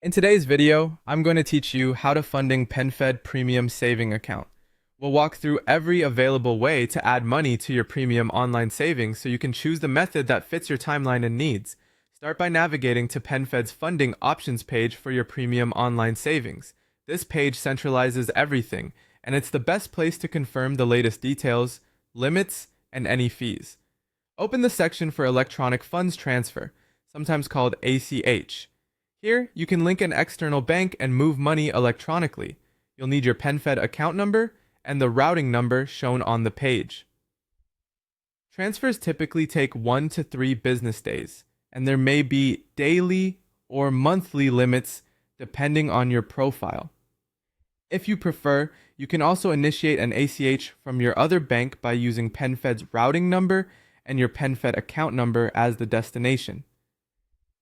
In today's video, I'm going to teach you how to funding PenFed Premium Saving Account. We'll walk through every available way to add money to your premium online savings so you can choose the method that fits your timeline and needs. Start by navigating to PenFed's funding options page for your premium online savings. This page centralizes everything, and it's the best place to confirm the latest details, limits, and any fees. Open the section for electronic funds transfer, sometimes called ACH. Here, you can link an external bank and move money electronically. You'll need your PenFed account number and the routing number shown on the page. Transfers typically take 1 to 3 business days, and there may be daily or monthly limits depending on your profile. If you prefer, you can also initiate an ACH from your other bank by using PenFed's routing number and your PenFed account number as the destination.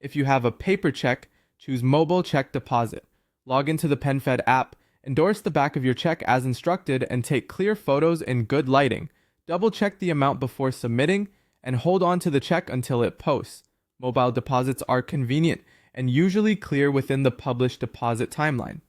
If you have a paper check, choose Mobile Check Deposit. Log into the PenFed app, endorse the back of your check as instructed, and take clear photos in good lighting. Double-check the amount before submitting, and hold on to the check until it posts. Mobile deposits are convenient and usually clear within the published deposit timeline.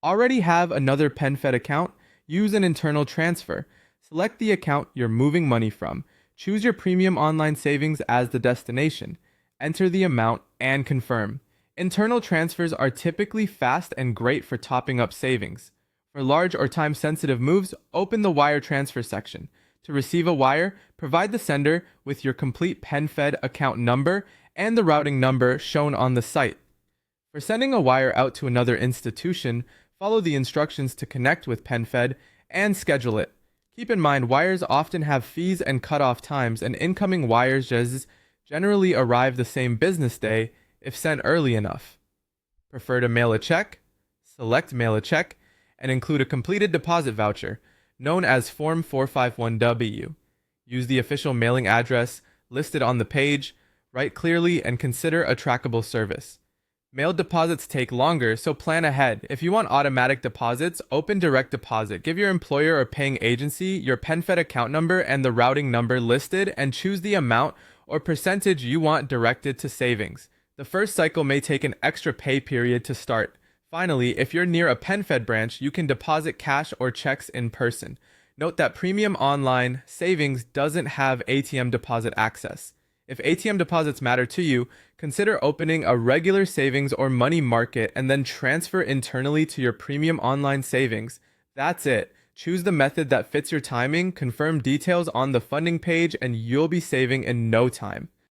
Already have another PenFed account? Use an internal transfer. Select the account you're moving money from. Choose your premium online savings as the destination. Enter the amount and confirm. Internal transfers are typically fast and great for topping up savings. For large or time-sensitive moves, open the wire transfer section. To receive a wire, provide the sender with your complete PenFed account number and the routing number shown on the site. For sending a wire out to another institution, follow the instructions to connect with PenFed and schedule it. Keep in mind, wires often have fees and cutoff times, and incoming wires generally arrive the same business day if sent early enough. Prefer to mail a check? Select Mail a Check and include a completed deposit voucher, known as Form 451W. Use the official mailing address listed on the page, write clearly, and consider a trackable service. Mailed deposits take longer, so plan ahead. If you want automatic deposits, open direct deposit. Give your employer or paying agency your PenFed account number and the routing number listed, and choose the amount or percentage you want directed to savings. The first cycle may take an extra pay period to start. Finally, if you're near a PenFed branch, you can deposit cash or checks in person. Note that Premium Online Savings doesn't have ATM deposit access. If ATM deposits matter to you, consider opening a regular savings or money market and then transfer internally to your Premium Online Savings. That's it. Choose the method that fits your timing, confirm details on the funding page, and you'll be saving in no time.